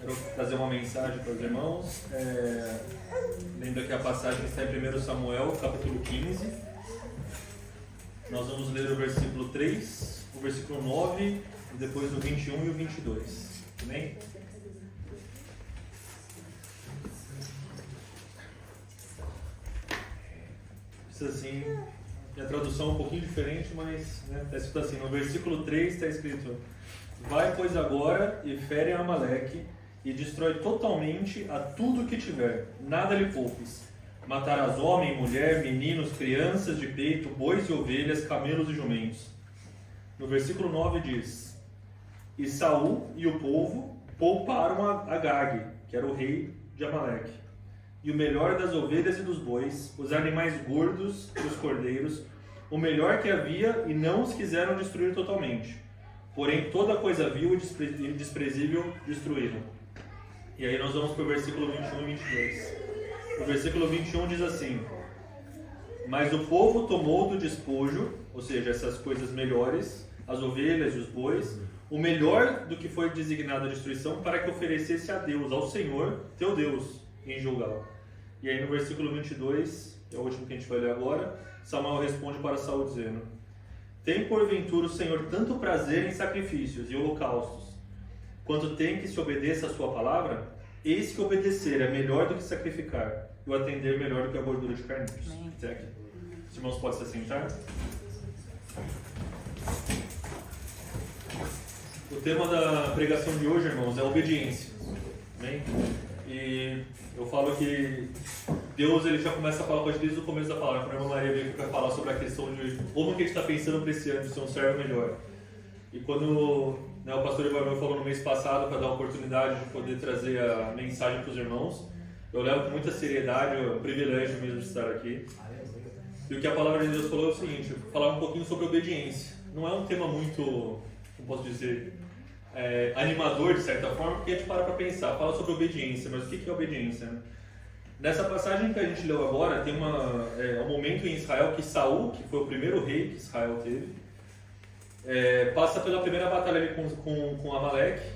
Quero trazer uma mensagem para os irmãos. Lembra que a passagem está em 1 Samuel, capítulo 15. Nós vamos ler o versículo 3, o versículo 9, e depois o 21 e o 22. Amém? Isso assim, a tradução é um pouquinho diferente, mas está escrito assim, no versículo 3 está escrito: vai, pois, agora e fere a Amaleque e destrói totalmente a tudo que tiver, nada lhe poupes. Matarás homem, mulher, meninos, crianças de peito, bois e ovelhas, camelos e jumentos. No versículo 9 diz: e Saul e o povo pouparam a Agag, que era o rei de Amaleque, e o melhor das ovelhas e dos bois, os animais gordos e os cordeiros, o melhor que havia, e não os quiseram destruir totalmente. Porém, toda coisa vil e desprezível destruíram. E aí nós vamos para o versículo 21 e 22. O versículo 21 diz assim: mas o povo tomou do despojo, ou seja, essas coisas melhores, as ovelhas e os bois, o melhor do que foi designado a destruição, para que oferecesse a Deus, ao Senhor, teu Deus, em Gilgal. E aí no versículo 22, é o último que a gente vai ler agora, Samuel responde para Saul dizendo: tem porventura o Senhor tanto prazer em sacrifícios e holocaustos, quanto tem que se obedeça a sua palavra? Eis que obedecer é melhor do que sacrificar, e o atender melhor do que a gordura de carneiros. Os irmãos podem se assentar? O tema da pregação de hoje, irmãos, é obediência. Amém? E eu falo que Deus ele já começa a falar com a gente desde o começo da palavra. Quando a irmã Maria veio para falar sobre a questão de como que a gente está pensando para esse ano de ser um servo melhor. E quando o pastor Ivanel falou no mês passado para dar a oportunidade de poder trazer a mensagem para os irmãos, eu levo com muita seriedade, é um privilégio mesmo de estar aqui. E o que a palavra de Deus falou é o seguinte: falar um pouquinho sobre obediência. Não é um tema muito, como posso dizer, animador de certa forma, porque a gente para pensar, fala sobre obediência, mas o que é obediência, né? Nessa passagem que a gente leu agora, tem um momento em Israel que Saul, que foi o primeiro rei que Israel teve, passa pela primeira batalha ali com Amaleque,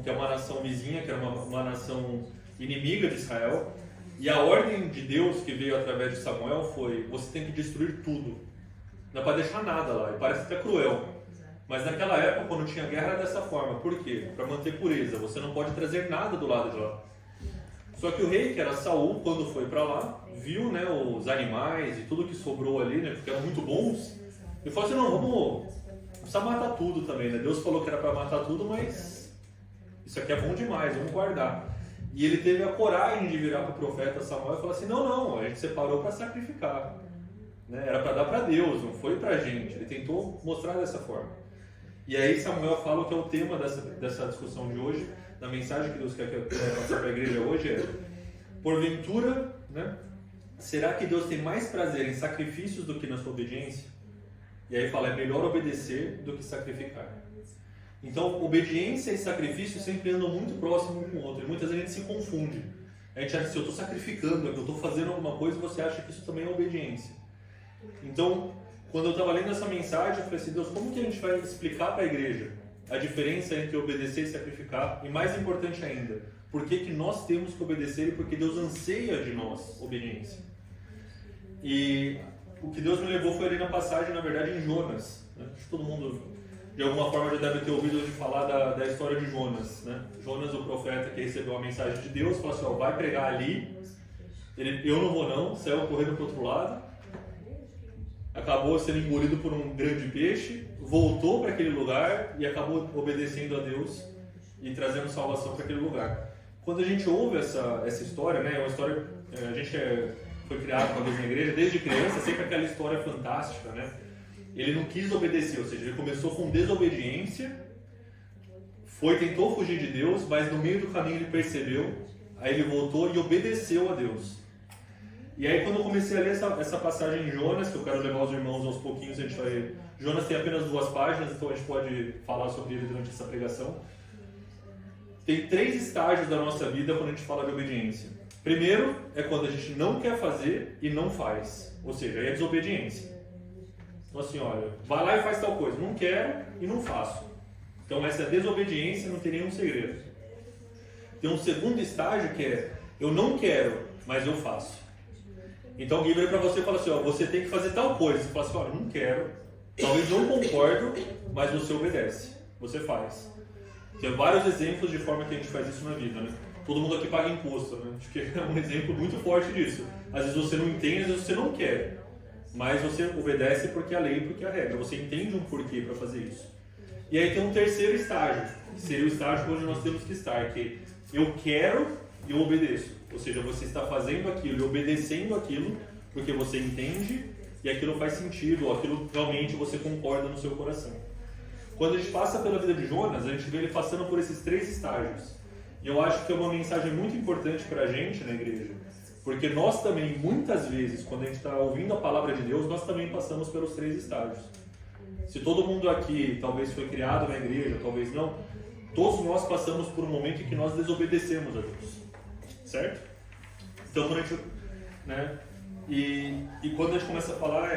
que é uma nação vizinha, que era uma nação inimiga de Israel, e a ordem de Deus que veio através de Samuel foi: você tem que destruir tudo, não é para deixar nada lá, e parece até cruel. Mas naquela época, quando tinha guerra, era dessa forma. Por quê? Para manter pureza. Você não pode trazer nada do lado de lá. Só que o rei, que era Saul, quando foi para lá, viu, né, os animais e tudo que sobrou ali, né, porque eram muito bons, e falou assim: não precisa matar tudo também, né? Deus falou que era para matar tudo, mas isso aqui é bom demais, vamos guardar. E ele teve a coragem de virar para o profeta Samuel e falar assim: não, a gente separou para sacrificar, né? Era para dar para Deus, não foi para a gente. Ele tentou mostrar dessa forma. E aí Samuel fala o que é o tema dessa discussão de hoje, da mensagem que Deus quer passar para a igreja hoje porventura, né, será que Deus tem mais prazer em sacrifícios do que na sua obediência? E aí fala: é melhor obedecer do que sacrificar. Então, obediência e sacrifício sempre andam muito próximos um com o outro, e muitas vezes a gente se confunde. A gente acha que se eu estou sacrificando, eu estou fazendo alguma coisa, você acha que isso também é obediência. Então, quando eu estava lendo essa mensagem, eu falei assim: Deus, como que a gente vai explicar para a igreja a diferença entre obedecer e sacrificar? E mais importante ainda, por que nós temos que obedecer e porque Deus anseia de nós obediência? E o que Deus me levou foi ali na passagem, na verdade, em Jonas, né? Acho que todo mundo, de alguma forma, já deve ter ouvido falar da história de Jonas, né? Jonas, o profeta que recebeu a mensagem de Deus, falou assim: vai pregar ali. Eu não vou não, saiu correndo para o outro lado. Acabou sendo engolido por um grande peixe, voltou para aquele lugar e acabou obedecendo a Deus e trazendo salvação para aquele lugar. Quando a gente ouve essa história, né, é uma história, a gente foi criado com a Deus na igreja, desde criança, sempre aquela história fantástica, né? Ele não quis obedecer, ou seja, ele começou com desobediência, tentou fugir de Deus, mas no meio do caminho ele percebeu, aí ele voltou e obedeceu a Deus. E aí quando eu comecei a ler essa passagem em Jonas, que eu quero levar os irmãos aos pouquinhos, a gente vai... Jonas tem apenas 2 páginas, então a gente pode falar sobre ele durante essa pregação. Tem 3 estágios da nossa vida quando a gente fala de obediência. Primeiro é quando a gente não quer fazer e não faz, ou seja, aí é desobediência. Então assim, olha, vai lá e faz tal coisa, não quero e não faço. Então essa desobediência não tem nenhum segredo. tem um segundo estágio que é, eu não quero, mas eu faço. Então alguém vira para você e fala assim, ó, você tem que fazer tal coisa. Você fala assim, olha, não quero, talvez não concordo, mas você obedece, você faz. Tem vários exemplos de forma que a gente faz isso na vida, né? Todo mundo aqui paga imposto, né? Acho que é um exemplo muito forte disso. Às vezes você não entende, às vezes você não quer, mas você obedece porque é a lei, porque é a regra. Você entende um porquê para fazer isso. E aí tem um terceiro estágio, que seria o estágio onde nós temos que estar, que eu quero e eu obedeço. Ou seja, você está fazendo aquilo e obedecendo aquilo porque você entende e aquilo faz sentido, ou aquilo realmente você concorda no seu coração. Quando a gente passa pela vida de Jonas, a gente vê ele passando por esses 3 estágios. E eu acho que é uma mensagem muito importante para a gente na igreja. Porque nós também, muitas vezes, quando a gente está ouvindo a palavra de Deus, nós também passamos pelos 3 estágios. Se todo mundo aqui talvez foi criado na igreja, talvez não, todos nós passamos por um momento em que nós desobedecemos a Deus. Certo? Então, quando a gente... né, e quando a gente começa a falar,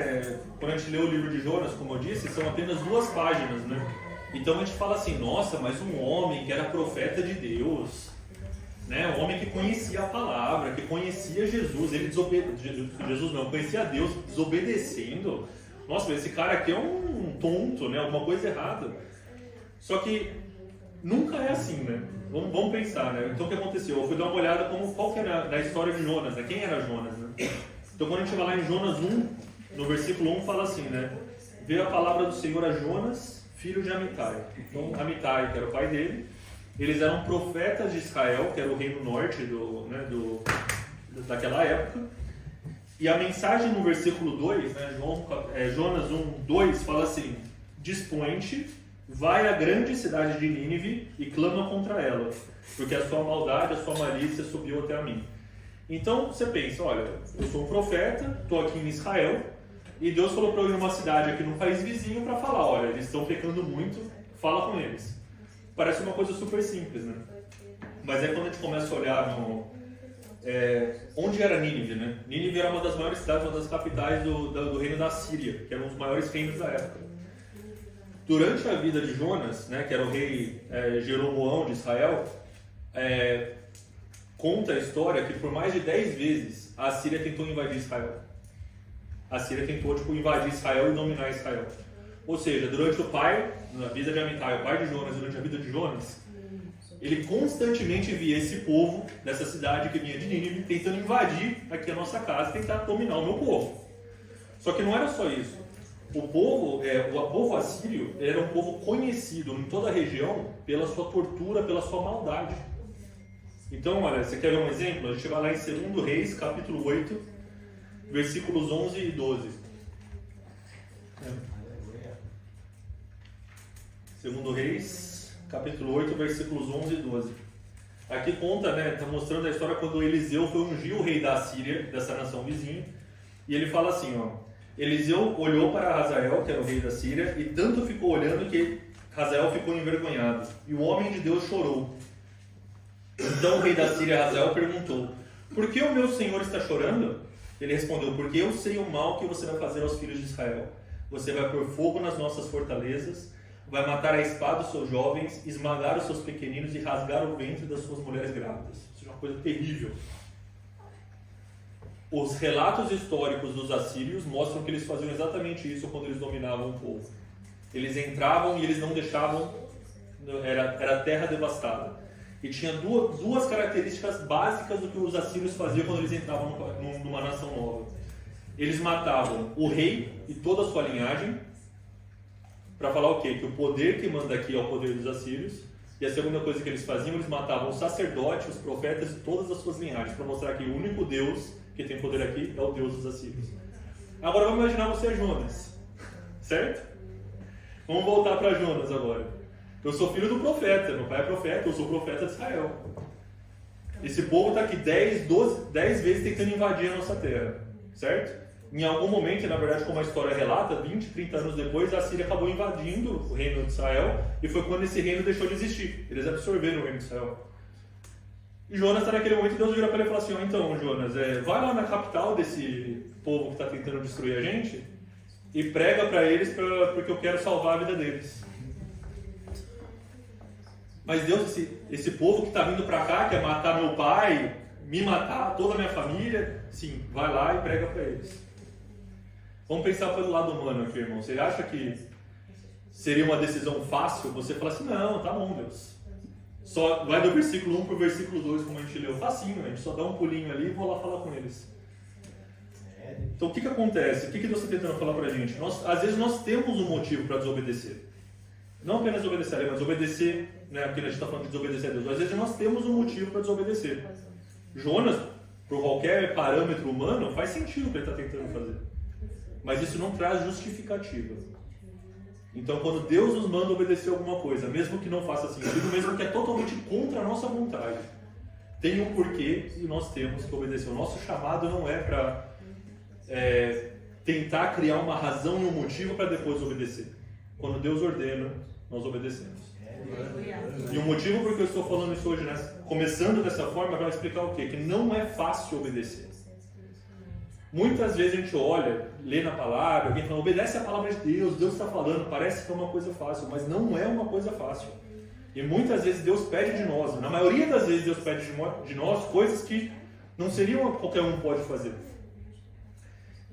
quando a gente lê o livro de Jonas, como eu disse, são apenas 2 páginas, né? Então a gente fala assim, nossa, mas um homem que era profeta de Deus, né? Um homem que conhecia a palavra, que conhecia Jesus, ele conhecia a Deus desobedecendo. Nossa, esse cara aqui é um tonto, né? Alguma coisa errada. Só que nunca é assim, né? Vamos pensar, né? Então o que aconteceu? Eu fui dar uma olhada qual que era na história de Jonas, né? Quem era Jonas, né? Então quando a gente vai lá em Jonas 1, no versículo 1 fala assim, né? Veio a palavra do Senhor a Jonas, filho de Amitai. Então Amitai, que era o pai dele, eles eram profetas de Israel, que era o reino norte daquela época. E a mensagem no versículo 2, né, Jonas 1, 2, fala assim, dispõe-te, vai à grande cidade de Nínive e clama contra ela, porque a sua maldade, a sua malícia subiu até a mim. Então você pensa, olha, eu sou um profeta, estou aqui em Israel, e Deus falou para eu ir numa cidade aqui no país vizinho para falar, olha, eles estão pecando muito, fala com eles. Parece uma coisa super simples, né? Mas é quando a gente começa a olhar onde era Nínive, né? Nínive era uma das maiores cidades, uma das capitais do reino da Síria, que era um dos maiores reinos da época. Durante a vida de Jonas, né, que era o rei Jeroboão de Israel, conta a história que por mais de 10 vezes a Síria tentou invadir Israel. A Síria tentou invadir Israel e dominar Israel. Ou seja, durante na vida de Amitai, o pai de Jonas, durante a vida de Jonas, ele constantemente via esse povo dessa cidade que vinha de Nínive tentando invadir aqui a nossa casa e tentar dominar o meu povo. Só que não era só isso. O povo assírio era um povo conhecido em toda a região pela sua tortura, pela sua maldade. Então, olha, você quer ver um exemplo? A gente vai lá em 2 Reis, capítulo 8, versículos 11 e 12. 2 Reis, capítulo 8, versículos 11 e 12. Aqui conta, né, está mostrando a história quando Eliseu foi ungir o rei da Síria, dessa nação vizinha, e ele fala assim, ó, Eliseu olhou para Hazael, que era o rei da Síria, e tanto ficou olhando que Hazael ficou envergonhado, e o homem de Deus chorou. Então o rei da Síria, Hazael, perguntou, por que o meu senhor está chorando? Ele respondeu, porque eu sei o mal que você vai fazer aos filhos de Israel. Você vai pôr fogo nas nossas fortalezas, vai matar a espada os seus jovens, esmagar os seus pequeninos e rasgar o ventre das suas mulheres grávidas. Isso é uma coisa terrível. Os relatos históricos dos assírios mostram que eles faziam exatamente isso quando eles dominavam o povo. Eles entravam e eles não deixavam... Era terra devastada. E tinha duas características básicas do que os assírios faziam quando eles entravam numa nação nova. Eles matavam o rei e toda a sua linhagem, para falar o quê? Que o poder que manda aqui é o poder dos assírios. E a segunda coisa que eles faziam, eles matavam os sacerdotes, os profetas e todas as suas linhagens, para mostrar que o único Deus que tem poder aqui é o Deus dos assírios. Agora vamos imaginar você é Jonas, certo? Vamos voltar para Jonas agora. Eu sou filho do profeta, meu pai é profeta, eu sou profeta de Israel. Esse povo está aqui 10 vezes tentando invadir a nossa terra, certo? Em algum momento, na verdade, como a história relata, 20, 30 anos depois, a Síria acabou invadindo o reino de Israel e foi quando esse reino deixou de existir. Eles absorveram o reino de Israel. E Jonas está naquele momento e Deus vira para ele e fala assim, então Jonas, vai lá na capital desse povo que está tentando destruir a gente e prega para eles porque eu quero salvar a vida deles. Mas Deus, esse povo que está vindo para cá, quer matar meu pai, me matar, toda a minha família, sim, vai lá e prega para eles. Vamos pensar pelo lado humano aqui, irmão. Você acha que seria uma decisão fácil você falar assim, não, tá bom, Deus. Só vai do versículo 1 para o versículo 2, como a gente leu. Facinho, a gente só dá um pulinho ali e vou lá falar com eles. Então o que acontece? O que Deus está tentando falar para a gente? Às vezes nós temos um motivo para desobedecer. Não apenas obedecer, mas obedecer, né? Porque a gente está falando de desobedecer a Deus. Às vezes nós temos um motivo para desobedecer. Jonas, por qualquer parâmetro humano, faz sentido o que ele está tentando fazer. Mas isso não traz justificativa. Então, quando Deus nos manda obedecer alguma coisa, mesmo que não faça sentido, mesmo que é totalmente contra a nossa vontade, tem um porquê e nós temos que obedecer. O nosso chamado não é para tentar criar uma razão e um motivo para depois obedecer. Quando Deus ordena, nós obedecemos. E o motivo por que eu estou falando isso hoje, né? Começando dessa forma, vai explicar o quê? Que não é fácil obedecer. Muitas vezes a gente olha, lê na palavra, alguém fala, obedece a palavra de Deus, Deus está falando, parece que é uma coisa fácil, mas não é uma coisa fácil. E muitas vezes Deus pede de nós, na maioria das vezes Deus pede de nós coisas que não seriam qualquer um pode fazer.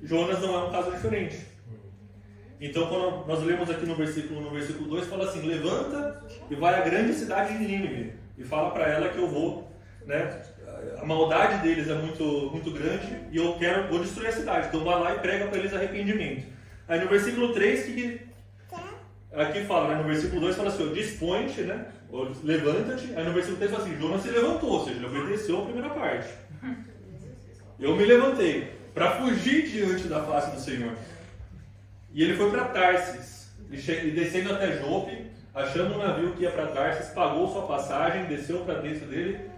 Jonas não é um caso diferente. Então, quando nós lemos aqui no versículo 2, fala assim, levanta e vai à grande cidade de Nínive e fala para ela que eu vou, né? A maldade deles é muito, muito grande e eu vou destruir a cidade. Então vai lá e prega para eles arrependimento. Aí no versículo 3, aqui fala, né? No versículo 2 fala assim, dispõe-te, né? Levanta-te. Aí no versículo 3 fala assim, Jonas se levantou, ou seja, ele obedeceu a primeira parte. Eu me levantei para fugir diante da face do Senhor. E ele foi para Tarsis, e descendo até Jope, achando um navio que ia para Tarsis, pagou sua passagem, desceu para dentro dele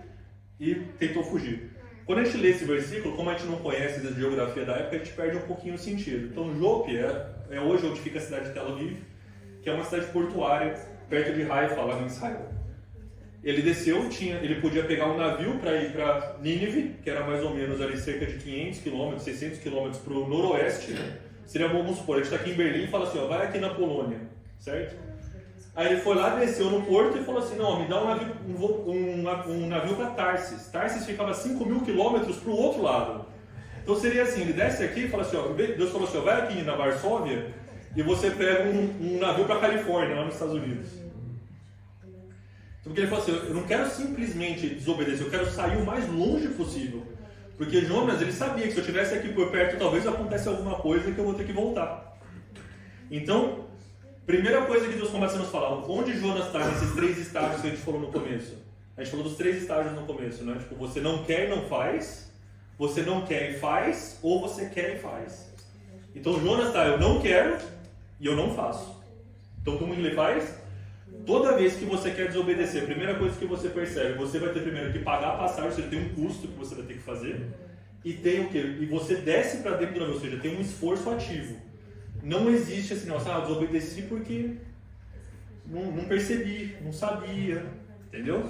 e tentou fugir. Quando a gente lê esse versículo, como a gente não conhece a geografia da época, a gente perde um pouquinho o sentido. Então Jope é hoje onde fica a cidade de Tel Aviv, que é uma cidade portuária, perto de Haifa, lá em Israel. Ele desceu, ele podia pegar um navio para ir para Nínive, que era mais ou menos ali cerca de 500 km, 600 km para o noroeste, né? Seria bom, vamos supor, a gente está aqui em Berlim e fala assim, ó, vai aqui na Polônia, certo? Aí ele foi lá, desceu no porto e falou assim, não, me dá um navio para Tarsis. Tarsis ficava 5.000 quilômetros para o outro lado. Então seria assim, ele desce aqui e fala assim, ó, Deus falou assim, ó, vai aqui na Varsóvia e você pega um navio para Califórnia, lá nos Estados Unidos. Então porque ele falou assim, eu não quero simplesmente desobedecer, eu quero sair o mais longe possível. Porque Jonas, ele sabia que se eu estivesse aqui por perto, talvez acontecesse alguma coisa que eu vou ter que voltar. Então, primeira coisa que Deus começa a nos falar, onde Jonas está nesses 3 estágios que a gente falou no começo? A gente falou dos 3 estágios no começo, né? Tipo, você não quer e não faz, você não quer e faz, ou você quer e faz. Então Jonas está, eu não quero e eu não faço. Então como ele faz? Toda vez que você quer desobedecer, a primeira coisa que você percebe, você vai ter primeiro que pagar a passagem, você tem um custo que você vai ter que fazer, e tem o quê? E você desce para dentro do navio, ou seja, tem um esforço ativo. Não existe assim, nossa, desobedeci porque não percebi, não sabia, entendeu?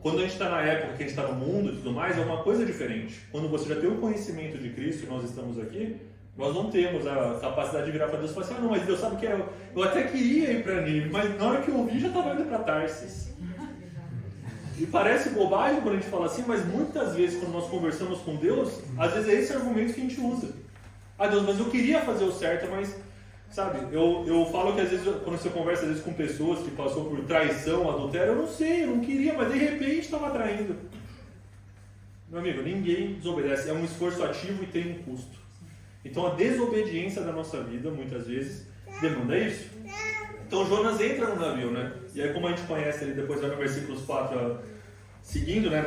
Quando a gente está na época que a gente está no mundo e tudo mais, é uma coisa diferente. Quando você já tem o conhecimento de Cristo e nós estamos aqui, nós não temos a capacidade de virar para Deus e falar assim, não, mas Deus sabe que eu até queria ir para Nínive, mas na hora que eu ouvi já estava indo para Tarsis. E parece bobagem quando a gente fala assim, mas muitas vezes quando nós conversamos com Deus, às vezes é esse argumento que a gente usa. Ah, Deus, mas eu queria fazer o certo, mas, sabe, eu falo que às vezes, quando você conversa às vezes com pessoas que passou por traição, adultério, eu não sei, eu não queria, mas de repente estava traindo. Meu amigo, ninguém desobedece, é um esforço ativo e tem um custo. Então a desobediência da nossa vida, muitas vezes, demanda isso. Então Jonas entra no navio, né? E aí como a gente conhece ali, depois vai no versículos 4 seguindo, né,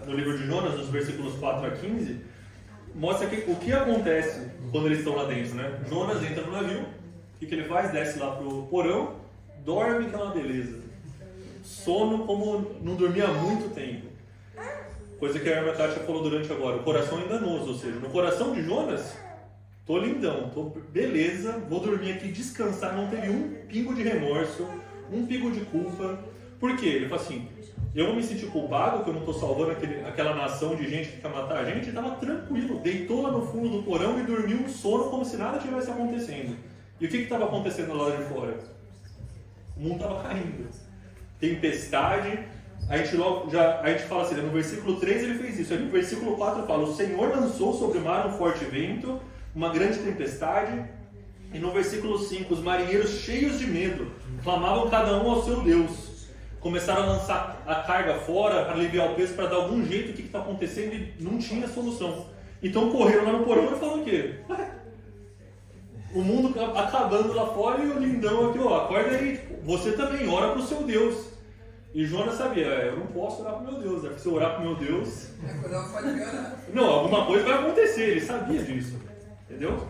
no livro de Jonas, nos versículos 4 a 15, mostra o que acontece quando eles estão lá dentro, né? Jonas entra no navio, o que ele faz? Desce lá pro porão, dorme, que é uma beleza. Sono como não dormia há muito tempo. Coisa que a irmã Kátia falou durante agora, o coração é enganoso, ou seja, no coração de Jonas, tô lindão, tô beleza, vou dormir aqui, descansar, não teve um pingo de remorso, um pingo de culpa. Por quê? Ele fala assim, eu vou me sentir culpado que eu não estou salvando aquela nação de gente que quer matar a gente? Ele estava tranquilo, deitou lá no fundo do porão e dormiu um sono como se nada tivesse acontecendo. E o que estava acontecendo lá de fora? O mundo estava caindo. tempestade, a gente fala assim, no versículo 3 ele fez isso, aí no versículo 4 fala, o Senhor lançou sobre o mar um forte vento, uma grande tempestade, e no versículo 5, os marinheiros cheios de medo, clamavam cada um ao seu Deus, começaram a lançar a carga fora, para aliviar o peso, para dar algum jeito, o que está acontecendo, e não tinha solução. Então correram lá no porão e falaram o quê? O mundo acabando lá fora e o lindão aqui, ó, acorda aí, você também, ora para o seu Deus. E Jonas sabia, eu não posso orar para o meu Deus, né? Se eu orar para o meu Deus... Não, alguma coisa vai acontecer, ele sabia disso, entendeu?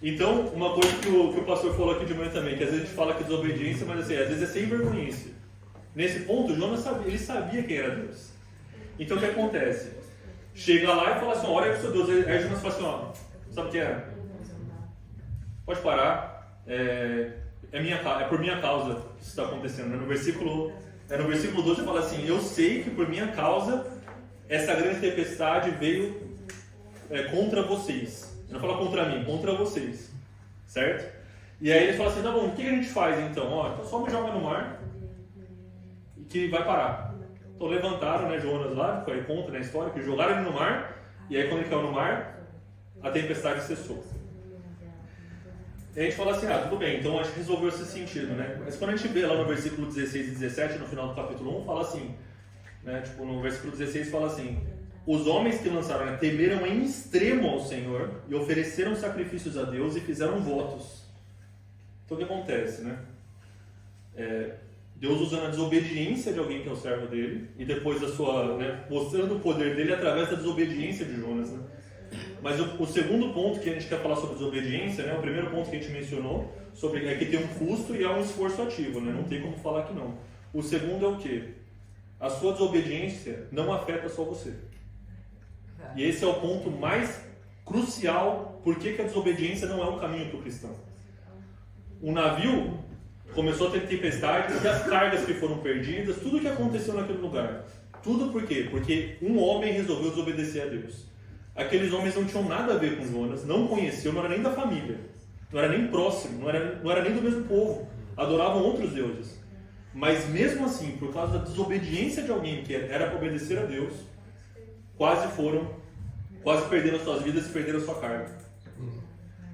Então, uma coisa que o pastor falou aqui de manhã também, que às vezes a gente fala que é desobediência, mas assim, às vezes é sem vergonhice. Nesse ponto, Jonas sabia, ele sabia quem era Deus. Então o que acontece? Chega lá e fala assim, ora para o seu Deus. Aí Jonas fala assim, ó, sabe o que é? Pode parar, é por minha causa que isso está acontecendo. No versículo 12 fala assim, eu sei que por minha causa essa grande tempestade veio contra vocês. Não fala contra mim, contra vocês. Certo? E aí ele fala assim, tá bom, o que a gente faz então? Ó, então só me joga no mar e que vai parar. Então levantaram, né, Jonas lá, foi contra na história, que jogaram ele no mar, e aí quando ele caiu no mar, a tempestade cessou. E a gente fala assim, tudo bem, então a gente resolveu esse sentido, né? Mas quando a gente vê lá no versículo 16 e 17, no final do capítulo 1, fala assim, né? Tipo, no versículo 16 fala assim, os homens que lançaram, né, temeram em extremo ao Senhor e ofereceram sacrifícios a Deus e fizeram votos. Então o que acontece, né? Deus usando a desobediência de alguém que é o servo dele e depois mostrando o poder dele através da desobediência de Jonas, né? Mas o segundo ponto que a gente quer falar sobre desobediência, né, o primeiro ponto que a gente mencionou, é que tem um custo e há um esforço ativo, né, não tem como falar que não. O segundo é o quê? A sua desobediência não afeta só você. E esse é o ponto mais crucial, porque que a desobediência não é um caminho para o cristão. O navio começou a ter tempestades e as cargas que foram perdidas, tudo o que aconteceu naquele lugar. Tudo por quê? Porque um homem resolveu desobedecer a Deus. Aqueles homens não tinham nada a ver com Jonas, não conheciam, não era nem da família, não era nem próximo, não era nem do mesmo povo, adoravam outros deuses. Mas mesmo assim, por causa da desobediência de alguém que era para obedecer a Deus, quase perderam suas vidas e perderam sua carga.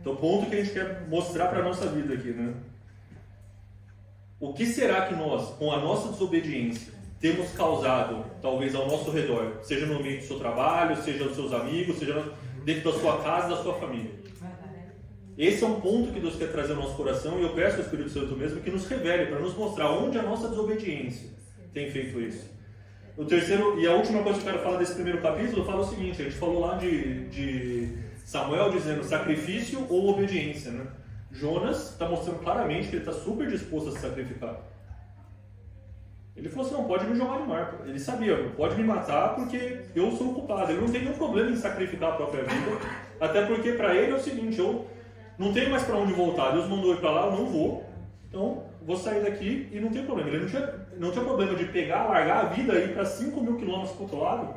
Então o ponto que a gente quer mostrar para a nossa vida aqui, né? O que será que nós, com a nossa desobediência, temos causado, talvez ao nosso redor, seja no ambiente do seu trabalho, seja dos seus amigos, seja dentro da sua casa, da sua família? Esse é um ponto que Deus quer trazer ao nosso coração e eu peço ao Espírito Santo mesmo que nos revele, para nos mostrar onde a nossa desobediência tem feito isso. O terceiro e a última coisa que eu quero falar desse primeiro capítulo, fala o seguinte, a gente falou lá de Samuel dizendo sacrifício ou obediência, né? Jonas está mostrando claramente que ele está super disposto a se sacrificar. Ele falou assim, não, pode me jogar no mar. Ele sabia, pode me matar porque eu sou o culpado. Ele não tem nenhum problema em sacrificar a própria vida, até porque para ele é o seguinte, eu não tenho mais para onde voltar. Deus mandou ir para lá, eu não vou. Então, vou sair daqui e não tem problema. Ele não tinha problema de pegar, largar a vida e ir para 5.000 quilômetros para o outro lado.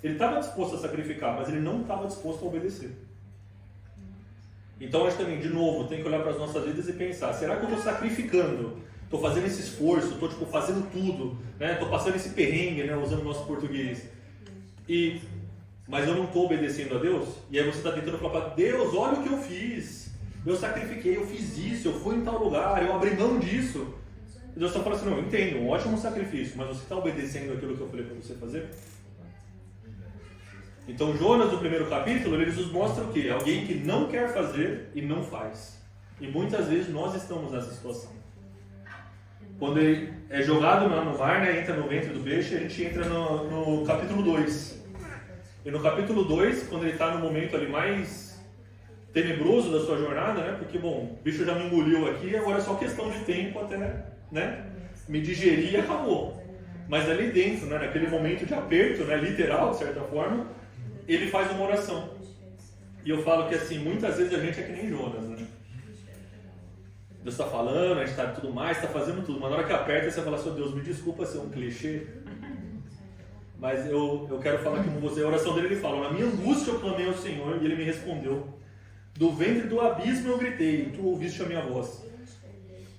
Ele estava disposto a sacrificar, mas ele não estava disposto a obedecer. Então, a gente também, de novo, tem que olhar para as nossas vidas e pensar, será que eu estou sacrificando? Estou fazendo esse esforço, estou fazendo tudo, né? Estou passando esse perrengue, né? Usando o nosso português. Mas eu não estou obedecendo a Deus? E aí você está tentando falar para Deus, olha o que eu fiz. Eu sacrifiquei, eu fiz isso, eu fui em tal lugar, eu abri mão disso. E Deus está falando assim, não, eu entendo, um ótimo sacrifício, mas você está obedecendo aquilo que eu falei para você fazer? Então Jonas, no primeiro capítulo, ele nos mostra o quê? Alguém que não quer fazer e não faz. E muitas vezes nós estamos nessa situação. Quando ele é jogado no mar, né, entra no ventre do peixe, a gente entra no capítulo 2. E no capítulo 2, quando ele está no momento ali mais tenebroso da sua jornada, né, porque, bom, o bicho já me engoliu aqui, agora é só questão de tempo até, né, me digerir e acabou. Mas ali dentro, né, naquele momento de aperto, né, literal, de certa forma, ele faz uma oração. E eu falo que, assim, muitas vezes a gente é que nem Jonas, né? Deus está falando, a gente está tudo mais, está fazendo tudo, mas na hora que aperta você fala assim, Deus, me desculpa ser um clichê, mas eu quero falar aqui com você. A oração dele, ele fala, na minha angústia eu clamei ao Senhor e ele me respondeu, do ventre do abismo eu gritei e tu ouviste a minha voz.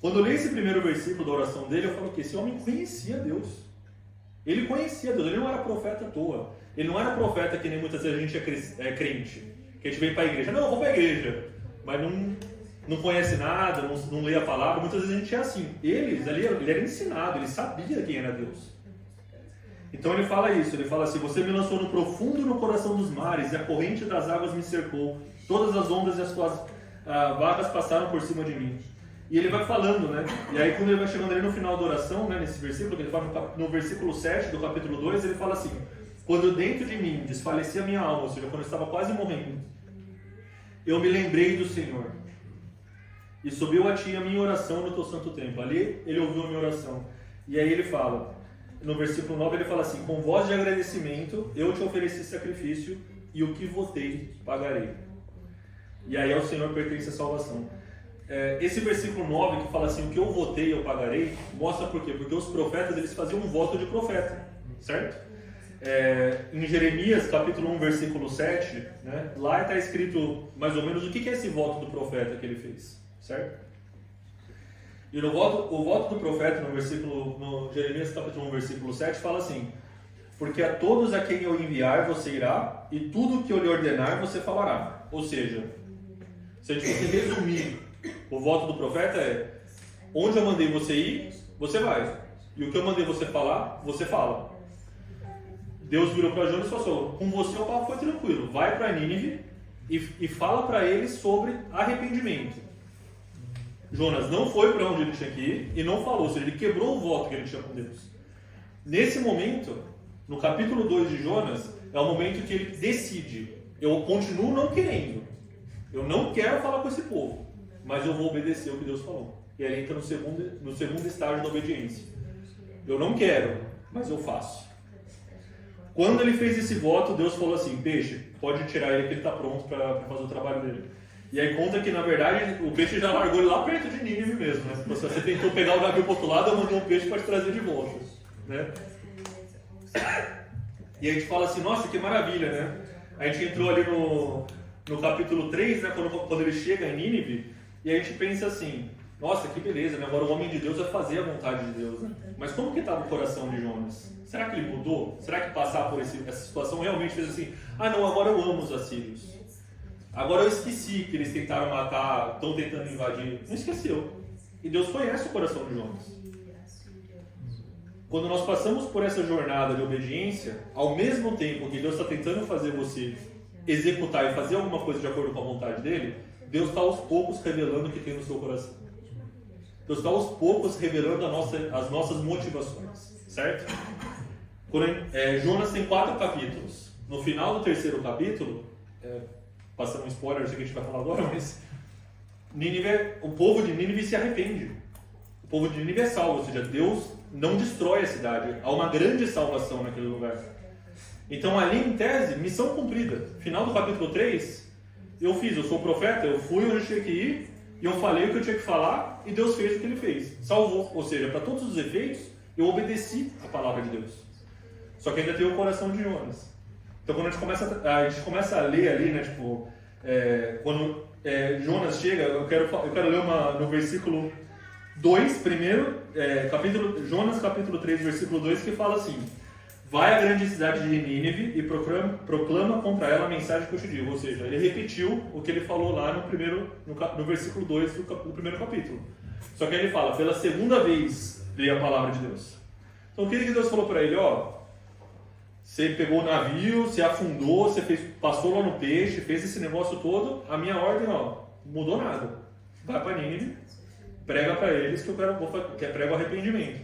Quando eu leio esse primeiro versículo da oração dele, eu falo que esse homem conhecia Deus. Ele conhecia Deus, ele não era profeta à toa. Ele não era profeta que nem muitas vezes a gente é crente. Que a gente vem para a igreja. Não, eu vou para a igreja. Mas não conhece nada, não lê a palavra. Muitas vezes a gente é assim. Ele era ensinado, ele sabia quem era Deus. Então ele fala isso, ele fala assim: você me lançou no profundo no coração dos mares, e a corrente das águas me cercou. Todas as ondas e as suas vagas passaram por cima de mim. E ele vai falando, né? E aí quando ele vai chegando ali no final da oração, né, nesse versículo, que ele fala no versículo 7 do capítulo 2, ele fala assim: quando dentro de mim desfalecia a minha alma, ou seja, quando eu estava quase morrendo, eu me lembrei do Senhor. E subiu a ti a minha oração no teu santo templo. Ali ele ouviu a minha oração. E aí ele fala, no versículo 9 ele fala assim: com voz de agradecimento eu te ofereci sacrifício, e o que votei pagarei. E aí ao Senhor pertence a salvação. Esse versículo 9 que fala assim: o que eu votei eu pagarei, mostra por quê? Porque os profetas eles faziam um voto de profeta, certo? Em Jeremias capítulo 1 versículo 7, né, lá está escrito mais ou menos o que é esse voto do profeta que ele fez, certo? E o voto do profeta no Jeremias capítulo 1 versículo 7 fala assim: porque a todos a quem eu enviar você irá, e tudo o que eu lhe ordenar você falará. Ou seja, se a gente fosse resumir, o voto do profeta é: onde eu mandei você ir, você vai, e o que eu mandei você falar, você fala. Deus virou para Jonas e falou: com você o papo foi tranquilo, vai para Nínive e fala para eles sobre arrependimento. Jonas não foi para onde ele tinha que ir e não falou, ou seja, ele quebrou o voto que ele tinha com Deus. Nesse momento, no capítulo 2 de Jonas, é o momento que ele decide: eu continuo não querendo, eu não quero falar com esse povo, mas eu vou obedecer o que Deus falou. E aí ele entra no segundo estágio da obediência. Eu não quero, mas eu faço. Quando ele fez esse voto, Deus falou assim: peixe, pode tirar ele que ele está pronto para fazer o trabalho dele. E aí conta que na verdade o peixe já largou ele lá perto de Nínive mesmo, né? Se você tentou pegar o navio para o outro lado, eu mandei um peixe para te trazer de volta, né? E a gente fala assim: nossa, que maravilha, né? A gente entrou ali no capítulo 3, né? Quando ele chega em Nínive, e a gente pensa assim: nossa, que beleza, né? Agora o homem de Deus vai fazer a vontade de Deus, né? Mas como que estava o coração de Jonas? Será que ele mudou? Será que passar por essa situação realmente fez assim: ah não, agora eu amo os assírios. Agora eu esqueci que eles tentaram matar, estão tentando invadir. Não esqueceu. E Deus conhece o coração de Jonas. Quando nós passamos por essa jornada de obediência, ao mesmo tempo que Deus está tentando fazer você executar e fazer alguma coisa de acordo com a vontade dele, Deus está aos poucos revelando o que tem no seu coração. Deus está aos poucos revelando as nossas motivações, certo? Jonas tem 4 capítulos. No final do 3º capítulo, passando um spoiler, não sei o que a gente vai falar agora, mas o povo de Nínive se arrepende. O povo de Nínive é salvo, ou seja, Deus não destrói a cidade. Há uma grande salvação naquele lugar. Então ali em tese, missão cumprida. Final do capítulo 3, eu sou profeta, eu fui onde eu tinha que ir, e eu falei o que eu tinha que falar, e Deus fez o que ele fez. Salvou. Ou seja, para todos os efeitos, eu obedeci a palavra de Deus. Só que ainda tem o coração de Jonas. Então quando a gente começa a ler ali, né, tipo, quando Jonas chega, eu quero ler no versículo 2 primeiro, Jonas capítulo 3, versículo 2, que fala assim: vai à grande cidade de Nínive e proclama contra ela a mensagem que eu te digo. Ou seja, ele repetiu o que ele falou lá no versículo 2 do primeiro capítulo. Só que aí ele fala: pela segunda vez veio a palavra de Deus. Então o que Deus falou para ele? Você pegou o navio, você afundou, você passou lá no peixe, fez esse negócio todo, a minha ordem, mudou nada. Vai para Nínive, prega para eles que eu prego arrependimento.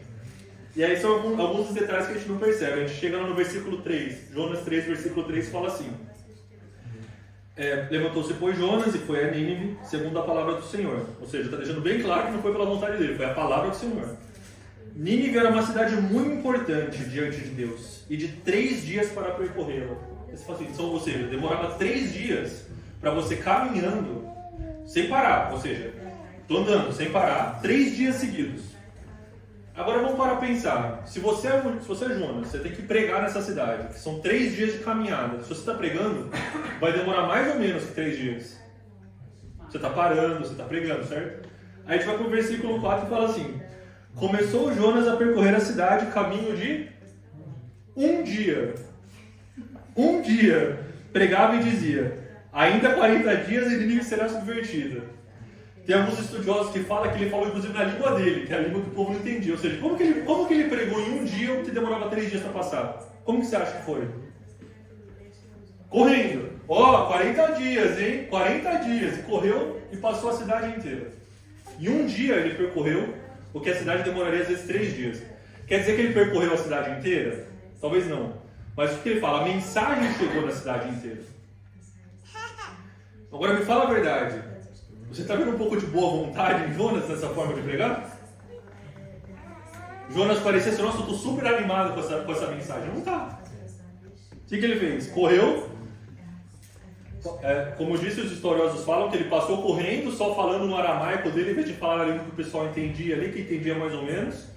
E aí são alguns dos detalhes que a gente não percebe. A gente chega lá no versículo 3, Jonas 3, versículo 3, fala assim: levantou-se, pois, Jonas e foi a Nínive, segundo a palavra do Senhor. Ou seja, está deixando bem claro que não foi pela vontade dele, foi a palavra do Senhor. Nínive era uma cidade muito importante diante de Deus, e de 3 dias para percorrê-la. Ou seja, demorava 3 dias para você caminhando sem parar, ou seja, estou andando sem parar 3 dias seguidos. Agora vamos parar para pensar: se você é Jonas, você tem que pregar nessa cidade, que são 3 dias de caminhada. Se você está pregando, vai demorar mais ou menos que 3 dias. Você está parando, você está pregando, certo? Aí a gente vai para o versículo 4 e fala assim: começou Jonas a percorrer a cidade caminho de um dia. Um dia. Pregava e dizia: ainda 40 dias e Nínive será subvertida. Tem alguns estudiosos que falam que ele falou inclusive na língua dele, que é a língua que o povo não entendia. Ou seja, como que ele pregou em um dia o que demorava 3 dias para passar? Como que você acha que foi? Correndo. Ó, 40 dias, hein? 40 dias. E correu e passou a cidade inteira. Em um dia ele percorreu o que a cidade demoraria às vezes 3 dias. Quer dizer que ele percorreu a cidade inteira? Talvez não. Mas o que ele fala? A mensagem chegou na cidade inteira. Agora me fala a verdade. Você está vendo um pouco de boa vontade em Jonas nessa forma de pregar? Jonas parecia assim: nossa, eu estou super animado com essa mensagem. Não está. O que ele fez? Correu. Como disse, os estudiosos falam que ele passou correndo, só falando no aramaico dele, em vez de falar a língua que o pessoal entendia ali, que entendia mais ou menos.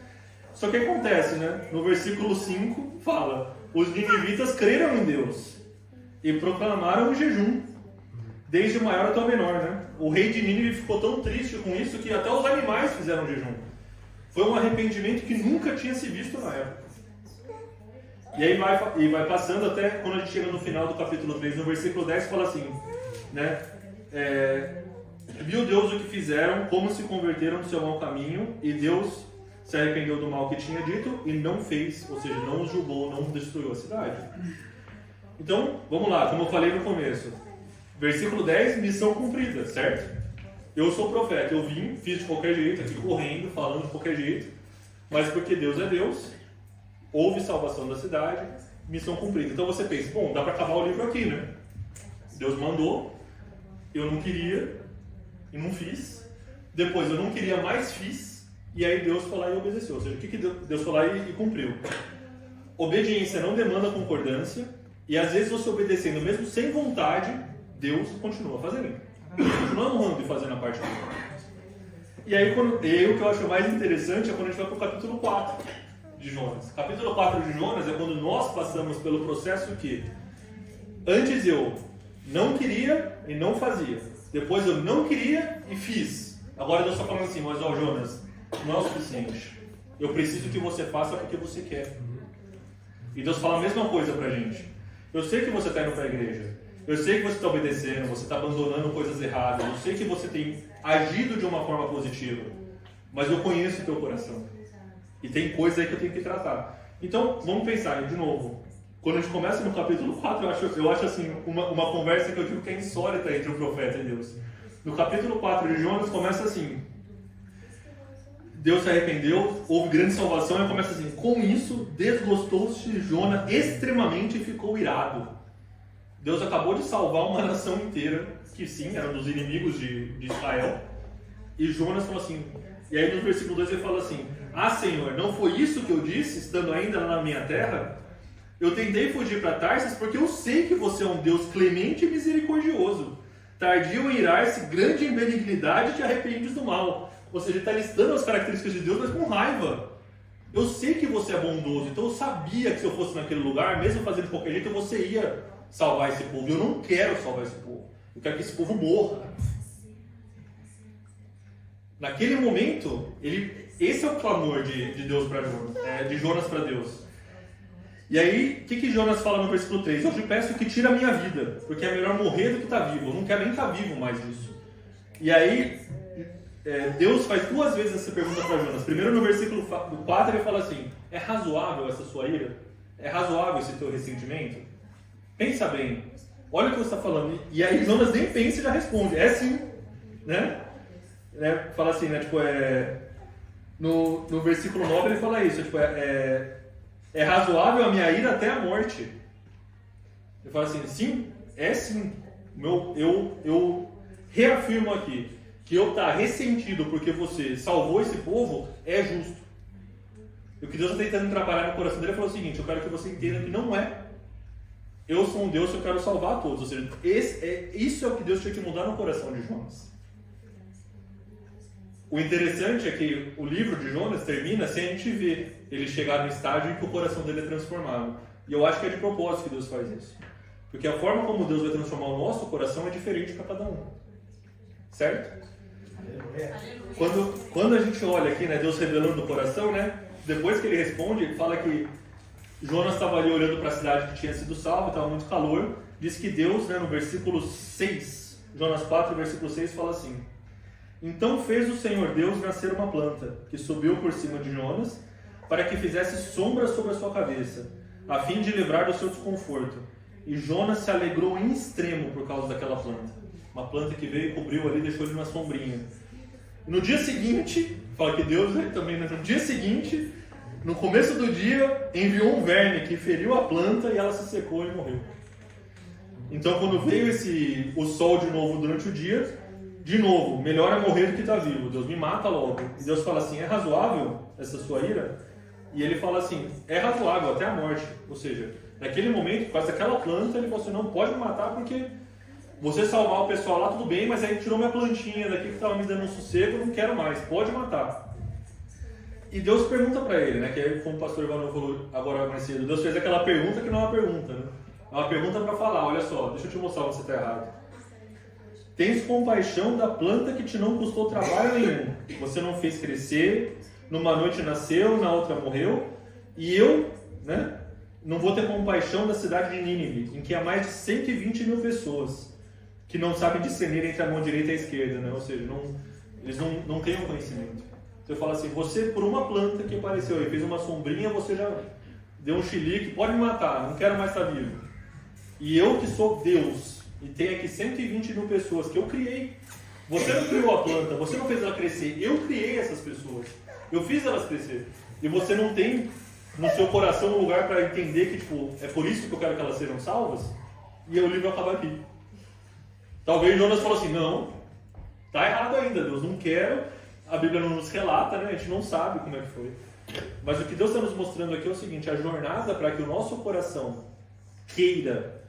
Só que acontece, né? No versículo 5 fala: os ninivitas creram em Deus e proclamaram o jejum, desde o maior até o menor, né? O rei de Nínive ficou tão triste com isso que até os animais fizeram jejum. Foi um arrependimento que nunca tinha se visto na época. E aí vai passando até quando a gente chega no final do capítulo 3, no versículo 10, fala assim, né? Viu Deus o que fizeram, como se converteram do seu mau caminho, e Deus se arrependeu do mal que tinha dito e não fez, ou seja, não os julgou, não destruiu a cidade. Então, vamos lá, como eu falei no começo. Versículo 10, missão cumprida, certo? Eu sou profeta, eu vim, fiz de qualquer jeito, aqui correndo, falando de qualquer jeito, mas porque Deus é Deus, houve salvação da cidade, missão cumprida. Então você pensa, bom, dá para acabar o livro aqui, né? Deus mandou, eu não queria e não fiz. Depois eu não queria, mais fiz. E aí Deus foi lá e obedeceu. Ou seja, o que Deus foi lá e cumpriu? Obediência não demanda concordância. E às vezes você obedecendo, mesmo sem vontade, Deus continua fazendo. Continua honrando e fazendo a parte dele. E aí o que eu acho mais interessante é quando a gente vai para o capítulo 4 de Jonas. Capítulo 4 de Jonas é quando nós passamos pelo processo que antes eu não queria e não fazia. Depois eu não queria e fiz. Agora Deus está falando assim: mas ó, Jonas, não é o suficiente. Eu preciso que você faça porque você quer. E Deus fala a mesma coisa pra gente. Eu sei que você está indo para a igreja. Eu sei que você está obedecendo, você está abandonando coisas erradas. Eu sei que você tem agido de uma forma positiva. Mas eu conheço o teu coração. E tem coisas aí que eu tenho que tratar. Então, vamos pensar de novo. Quando a gente começa no capítulo 4, eu acho assim, uma conversa que eu digo que é insólita entre o profeta e Deus. No capítulo 4 de Jonas começa assim: Deus se arrependeu, houve grande salvação, e começa assim: com isso, desgostou-se Jonas extremamente e ficou irado. Deus acabou de salvar uma nação inteira, que sim, era dos inimigos de Israel. E Jonas falou assim, e aí no versículo 2 ele fala assim: ah, Senhor, não foi isso que eu disse, estando ainda lá na minha terra? Eu tentei fugir para Tarsis porque eu sei que você é um Deus clemente e misericordioso, tardio em irar-se, grande em benignidade e te arrependes do mal. Ou seja, ele está listando as características de Deus, mas com raiva. Eu sei que você é bondoso, então eu sabia que se eu fosse naquele lugar, mesmo fazendo de qualquer jeito, você ia salvar esse povo. Eu não quero salvar esse povo. Eu quero que esse povo morra. Naquele momento, esse é o clamor de Deus para Jonas, de Jonas para Deus. E aí, o que Jonas fala no versículo 3? Eu te peço que tire a minha vida, porque é melhor morrer do que estar vivo. Eu não quero nem estar vivo mais disso. E aí, Deus faz 2 vezes essa pergunta para Jonas. Primeiro, no versículo 4, ele fala assim: é razoável essa sua ira? É razoável esse teu ressentimento? Pensa bem. Olha o que você está falando. E aí, Jonas nem pensa e já responde: é sim. Né? Fala assim, né? Tipo, no versículo 9 ele fala isso: tipo, é razoável a minha ira até a morte. Ele fala assim: sim, é sim. Eu reafirmo aqui que eu estar ressentido porque você salvou esse povo é justo. E o que Deus está tentando trabalhar no coração dele é falar o seguinte: eu quero que você entenda que não é. Eu sou um Deus que eu quero salvar a todos. Ou seja, isso é o que Deus tinha que mudar no coração de Jonas. O interessante é que o livro de Jonas termina sem a gente ver ele chegar no estágio em que o coração dele é transformado. E eu acho que é de propósito que Deus faz isso. Porque a forma como Deus vai transformar o nosso coração é diferente para cada um. Certo? Quando a gente olha aqui, né, Deus revelando o coração, né, depois que ele responde, ele fala que Jonas estava ali olhando para a cidade que tinha sido salva, estava muito calor. Diz que Deus, né, no versículo 6, Jonas 4, versículo 6, fala assim: então fez o Senhor Deus nascer uma planta, que subiu por cima de Jonas, para que fizesse sombra sobre a sua cabeça, a fim de livrar do seu desconforto. E Jonas se alegrou em extremo por causa daquela planta. Uma planta que veio e cobriu ali, deixou ele na sombrinha. No dia seguinte, fala que Deus, né, também, no dia seguinte, no começo do dia, enviou um verme que feriu a planta e ela se secou e morreu. Então, quando veio o sol de novo durante o dia, de novo, melhor é morrer do que estar vivo. Deus me mata logo. E Deus fala assim: é razoável essa sua ira? E ele fala assim: é razoável até a morte. Ou seja, naquele momento, por causa daquela planta, ele falou assim: não pode me matar porque você salvar o pessoal lá, tudo bem, mas aí tirou minha plantinha daqui que estava me dando um sossego, eu não quero mais, pode matar. E Deus pergunta para ele, né, que é como o pastor Ivanov falou agora mais cedo, Deus fez aquela pergunta que não é uma pergunta, né? É uma pergunta para falar: olha só, deixa eu te mostrar onde você está errado. Tens compaixão da planta que te não custou trabalho nenhum. Você não fez crescer, numa noite nasceu, na outra morreu. E eu, né, não vou ter compaixão da cidade de Nínive, em que há mais de 120 mil pessoas que não sabem discernir entre a mão direita e a esquerda, né? Ou seja, eles não têm o conhecimento. Então eu falo assim: você, por uma planta que apareceu e fez uma sombrinha, você já deu um chilique, pode me matar, não quero mais estar vivo. E eu que sou Deus, e tem aqui 120 mil pessoas que eu criei. Você não criou a planta, você não fez ela crescer, eu criei essas pessoas. Eu fiz elas crescer. E você não tem no seu coração um lugar para entender que, tipo, é por isso que eu quero que elas sejam salvas? E o livro acaba aqui. Talvez Jonas falou assim: não, tá errado ainda, Deus, não quero. A Bíblia não nos relata, né? A gente não sabe como é que foi. Mas o que Deus está nos mostrando aqui é o seguinte: a jornada para que o nosso coração queira,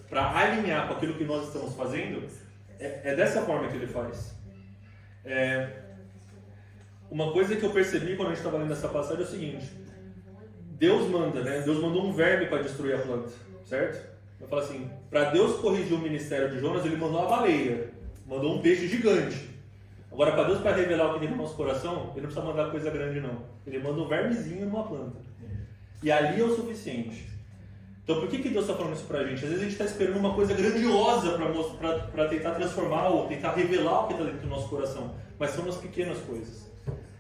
para alinhar com aquilo que nós estamos fazendo, é dessa forma que ele faz. Uma coisa que eu percebi quando a gente estava lendo essa passagem é o seguinte: Deus manda, né? Deus mandou um verme para destruir a planta, certo? Eu falo assim, para Deus corrigir o ministério de Jonas, ele mandou uma baleia, mandou um peixe gigante. Agora, para Deus, para revelar o que tem no nosso coração, ele não precisa mandar coisa grande, não. Ele manda um vermezinho numa planta. E ali é o suficiente. Então, por que Deus está falando isso para a gente? Às vezes a gente está esperando uma coisa grandiosa para tentar transformar ou tentar revelar o que está dentro do nosso coração. Mas são as pequenas coisas.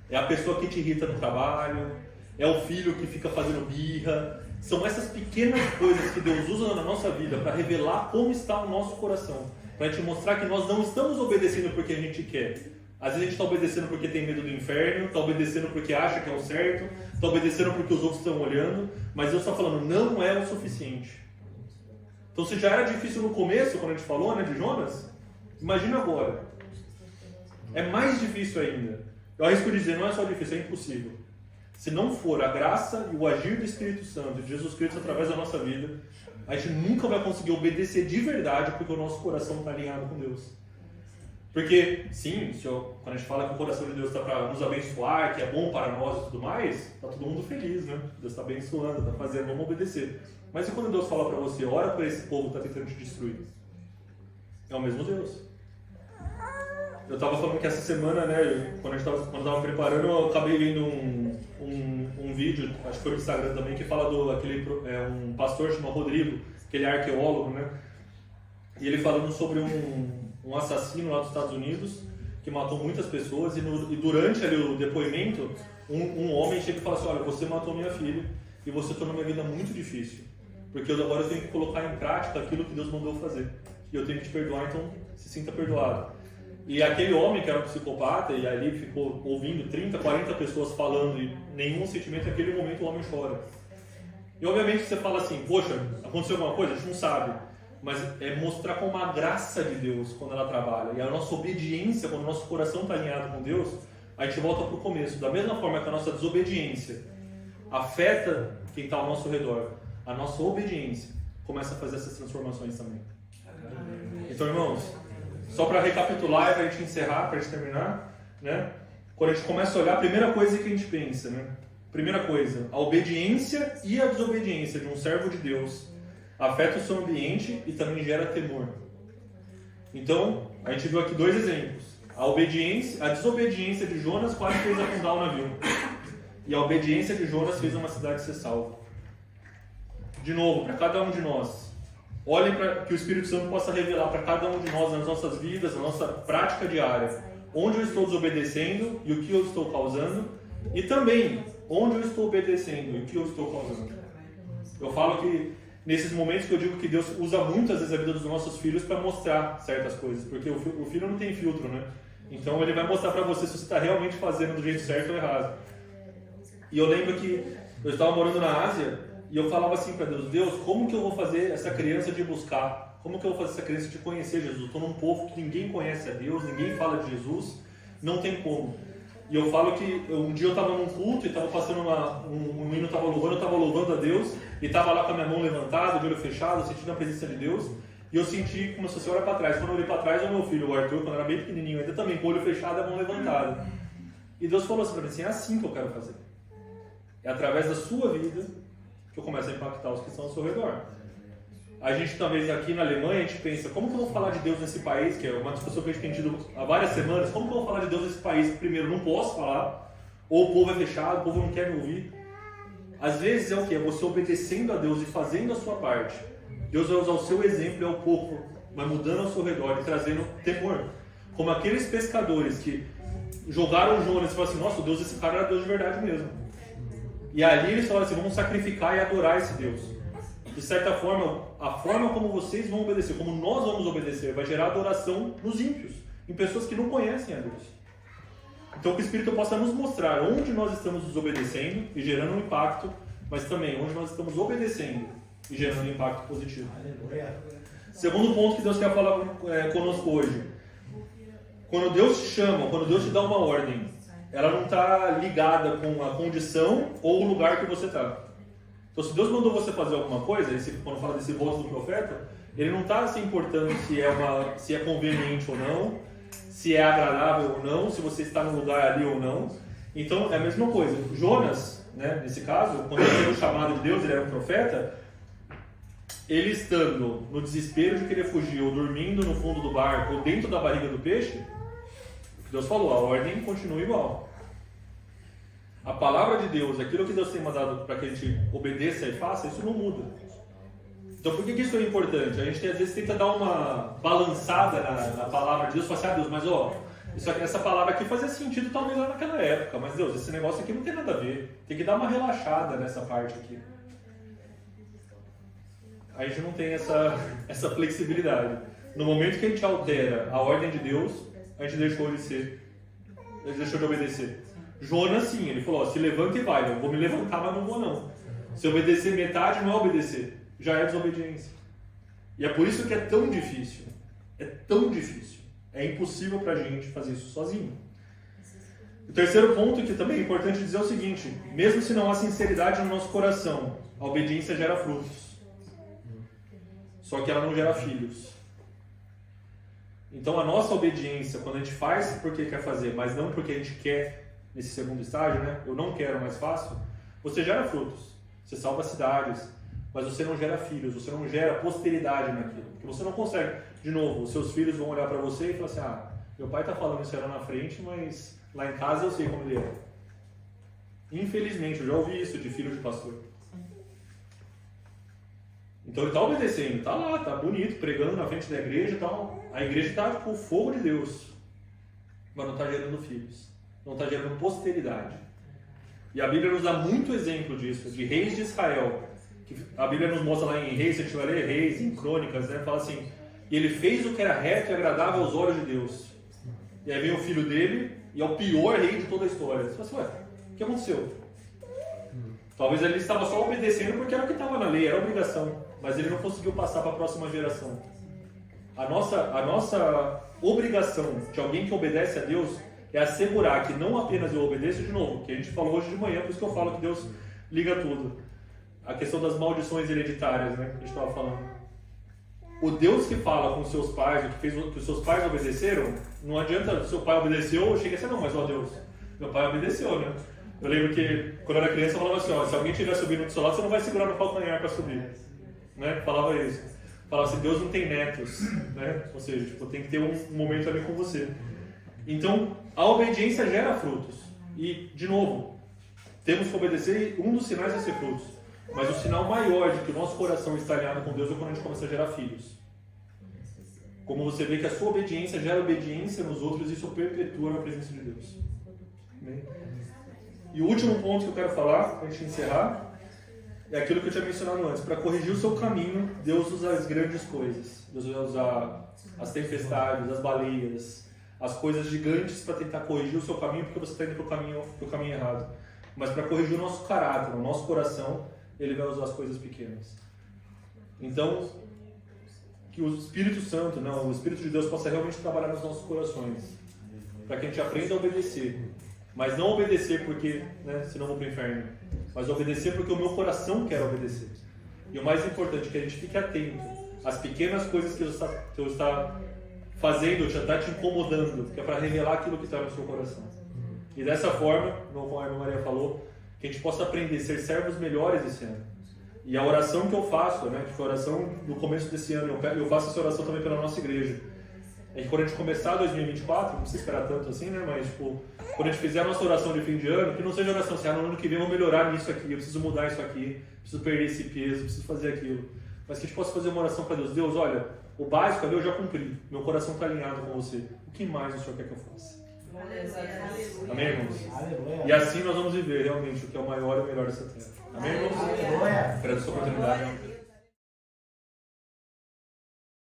É a pessoa que te irrita no trabalho, é o filho que fica fazendo birra. São essas pequenas coisas que Deus usa na nossa vida para revelar como está o nosso coração. Para te mostrar que nós não estamos obedecendo porque a gente quer. Às vezes a gente está obedecendo porque tem medo do inferno, está obedecendo porque acha que é o certo, está obedecendo porque os outros estão olhando, mas Deus está falando, não é o suficiente. Então, se já era difícil no começo, quando a gente falou, né, de Jonas, imagina agora. É mais difícil ainda. Eu arrisco dizer, não é só difícil, é impossível. Se não for a graça e o agir do Espírito Santo, de Jesus Cristo através da nossa vida, a gente nunca vai conseguir obedecer de verdade porque o nosso coração está alinhado com Deus. Porque, sim, quando a gente fala que o coração de Deus está para nos abençoar, que é bom para nós e tudo mais, está todo mundo feliz, né? Deus está abençoando, está fazendo, vamos obedecer. Mas e quando Deus fala para você, ora para esse povo que está tentando te destruir? É o mesmo Deus. Eu estava falando que essa semana, né, quando eu estava preparando, eu acabei vendo um vídeo, acho que foi no Instagram também, que fala um pastor chamado Rodrigo, que ele é arqueólogo, né? E ele falando sobre um assassino lá dos Estados Unidos que matou muitas pessoas e durante ali o depoimento um homem chega e fala assim: olha, você matou minha filha e você tornou minha vida muito difícil porque agora eu tenho que colocar em prática aquilo que Deus mandou fazer e eu tenho que te perdoar, então se sinta perdoado. E aquele homem que era um psicopata e ali ficou ouvindo 30, 40 pessoas falando e nenhum sentimento, naquele momento o homem chora. E obviamente você fala assim: poxa, aconteceu alguma coisa? A gente não sabe. Mas é mostrar como a graça de Deus quando ela trabalha. E a nossa obediência, quando o nosso coração está alinhado com Deus, a gente volta para o começo. Da mesma forma que a nossa desobediência afeta quem está ao nosso redor, a nossa obediência começa a fazer essas transformações também. Então, irmãos, só para recapitular e para a gente encerrar, para a gente terminar, né? Quando a gente começa a olhar, a primeira coisa que a gente pensa, né? Primeira coisa, a obediência e a desobediência de um servo de Deus afeta o seu ambiente e também gera temor. Então, a gente viu aqui dois exemplos. a desobediência de Jonas quase fez afundar o navio. E a obediência de Jonas fez uma cidade ser salva. De novo, para cada um de nós, olhem para que o Espírito Santo possa revelar para cada um de nós, nas nossas vidas, na nossa prática diária, onde eu estou desobedecendo e o que eu estou causando, e também onde eu estou obedecendo e o que eu estou causando. Eu falo que nesses momentos que eu digo que Deus usa muito às vezes a vida dos nossos filhos para mostrar certas coisas, porque o filho não tem filtro, né? Então ele vai mostrar para você se você está realmente fazendo do jeito certo ou errado. E eu lembro que eu estava morando na Ásia e eu falava assim para Deus: Deus, como que eu vou fazer essa criança de buscar? Como que eu vou fazer essa criança de conhecer Jesus? Eu estou num povo que ninguém conhece a Deus, ninguém fala de Jesus, não tem como. E eu falo que um dia eu estava num culto e estava passando um menino estava louvando, eu estava louvando a Deus e estava lá com a minha mão levantada, de olho fechado, sentindo a presença de Deus. E eu senti como se fosse olhar para trás. Quando eu olhei para trás, o meu filho, o Arthur, quando era bem pequenininho, ainda também com o olho fechado e a mão levantada. E Deus falou assim para mim, assim, é assim que eu quero fazer. É através da sua vida que eu começo a impactar os que estão ao seu redor. A gente talvez aqui na Alemanha, a gente pensa, como que eu vou falar de Deus nesse país, que é uma discussão que a gente tem tido há várias semanas, como que eu vou falar de Deus nesse país? Primeiro, não posso falar, ou o povo é fechado, o povo não quer me ouvir. Às vezes é o que? É você obedecendo a Deus e fazendo a sua parte. Deus vai usar o seu exemplo e ao povo vai mudando ao seu redor e trazendo temor. Como aqueles pescadores que jogaram Jonas e falaram assim, nossa, Deus, esse cara era Deus de verdade mesmo. E ali eles falaram assim, vamos sacrificar e adorar esse Deus. De certa forma, a forma como vocês vão obedecer, como nós vamos obedecer, vai gerar adoração nos ímpios, em pessoas que não conhecem a Deus. Então que o Espírito possa nos mostrar onde nós estamos desobedecendo e gerando um impacto, mas também onde nós estamos obedecendo e gerando um impacto positivo. Segundo ponto que Deus quer falar conosco hoje. Quando Deus te chama, quando Deus te dá uma ordem, ela não está ligada com a condição ou o lugar que você está. Então, se Deus mandou você fazer alguma coisa, quando fala desse voto do profeta, ele não está se importando se é conveniente ou não, se é agradável ou não, se você está no lugar ali ou não. Então, é a mesma coisa. Jonas, né, nesse caso, quando ele teve o chamado de Deus, ele era um profeta, ele estando no desespero de querer fugir, ou dormindo no fundo do barco, ou dentro da barriga do peixe, Deus falou, a ordem continua igual. A palavra de Deus, aquilo que Deus tem mandado para que a gente obedeça e faça, isso não muda. Então por que isso é importante? A gente às vezes tenta dar uma balançada na palavra de Deus, falar assim, Deus, mas essa palavra aqui fazia sentido talvez lá naquela época, mas Deus, esse negócio aqui não tem nada a ver. Tem que dar uma relaxada nessa parte aqui. A gente não tem essa flexibilidade. No momento que a gente altera a ordem de Deus, a gente deixou de obedecer. Jonas sim, ele falou, se levanta e vai, eu vou me levantar, mas não vou não. Se obedecer metade, não é obedecer, já é desobediência. E é por isso que é tão difícil, é impossível pra gente fazer isso sozinho. O terceiro ponto que também é importante dizer é o seguinte, mesmo se não há sinceridade no nosso coração, a obediência gera frutos, só que ela não gera filhos. Então a nossa obediência, quando a gente faz porque quer fazer, mas não porque a gente quer, nesse segundo estágio, né? Eu não quero, mas faço. Você gera frutos. Você salva cidades. Mas você não gera filhos. Você não gera posteridade naquilo. Porque você não consegue. De novo, os seus filhos vão olhar para você e falar assim, meu pai está falando isso lá na frente, mas lá em casa eu sei como ele é. Infelizmente, eu já ouvi isso de filho de pastor. Então ele está obedecendo. Está lá, está bonito, pregando na frente da igreja e tal. A igreja está com o fogo de Deus. Mas não está gerando filhos. Não está gerando posteridade. E a Bíblia nos dá muito exemplo disso, de reis de Israel. Que a Bíblia nos mostra lá em Reis, se a gente vai ler Reis, em Crônicas, né? Fala assim, e ele fez o que era reto e agradável aos olhos de Deus. E aí vem o filho dele, e é o pior rei de toda a história. Você fala assim, o que aconteceu? Talvez ele estava só obedecendo porque era o que estava na lei, era obrigação. Mas ele não conseguiu passar para a próxima geração. A nossa obrigação de alguém que obedece a Deus é assegurar que não apenas eu obedeço, de novo, que a gente falou hoje de manhã, por isso que eu falo que Deus liga tudo. A questão das maldições hereditárias, né, que a gente estava falando. O Deus que fala com seus pais, o que fez que os seus pais obedeceram, não adianta, seu pai obedeceu, chega assim, não, mas ó Deus, meu pai obedeceu, né? Eu lembro que quando eu era criança eu falava assim, se alguém estiver subindo do seu lado, você não vai segurar no calcanhar para subir. Né? Falava isso. Falava assim, Deus não tem netos, né? Ou seja, tem que ter um momento ali com você. Então, a obediência gera frutos. E, de novo, temos que obedecer e um dos sinais é ser frutos. Mas o sinal maior de que o nosso coração está alinhado com Deus é quando a gente começa a gerar filhos. Como você vê que a sua obediência gera obediência nos outros e isso perpetua na presença de Deus. Amém? E o último ponto que eu quero falar, para a gente encerrar, é aquilo que eu tinha mencionado antes. Para corrigir o seu caminho, Deus usa as grandes coisas. Deus vai usar as tempestades, as baleias, as coisas gigantes para tentar corrigir o seu caminho, porque você está indo para o caminho errado. Mas para corrigir o nosso caráter, o nosso coração, Ele vai usar as coisas pequenas. Então, que o Espírito Santo, o Espírito de Deus possa realmente trabalhar nos nossos corações, para que a gente aprenda a obedecer. Mas não obedecer porque, senão eu vou para o inferno. Mas obedecer porque o meu coração quer obedecer. E o mais importante é que a gente fique atento às pequenas coisas que Deus está fazendo, já está te incomodando, que é para revelar aquilo que está no seu coração. E dessa forma, como a irmã Maria falou, que a gente possa aprender a ser servos melhores esse ano. E a oração que eu faço, que foi a oração do começo desse ano, eu faço essa oração também pela nossa igreja. É que quando a gente começar 2024, não precisa esperar tanto assim, mas quando a gente fizer a nossa oração de fim de ano, que não seja oração assim, no ano que vem eu vou melhorar nisso aqui, eu preciso mudar isso aqui, preciso perder esse peso, preciso fazer aquilo. Mas que a gente possa fazer uma oração para Deus. Deus, olha, o básico ali eu já cumpri, meu coração está alinhado com você. O que mais o Senhor quer que eu faça? Aleluia. Amém, irmãos? Aleluia. E assim nós vamos viver realmente o que é o maior e o melhor dessa terra. Amém, irmãos? Aleluia. Espero essa oportunidade.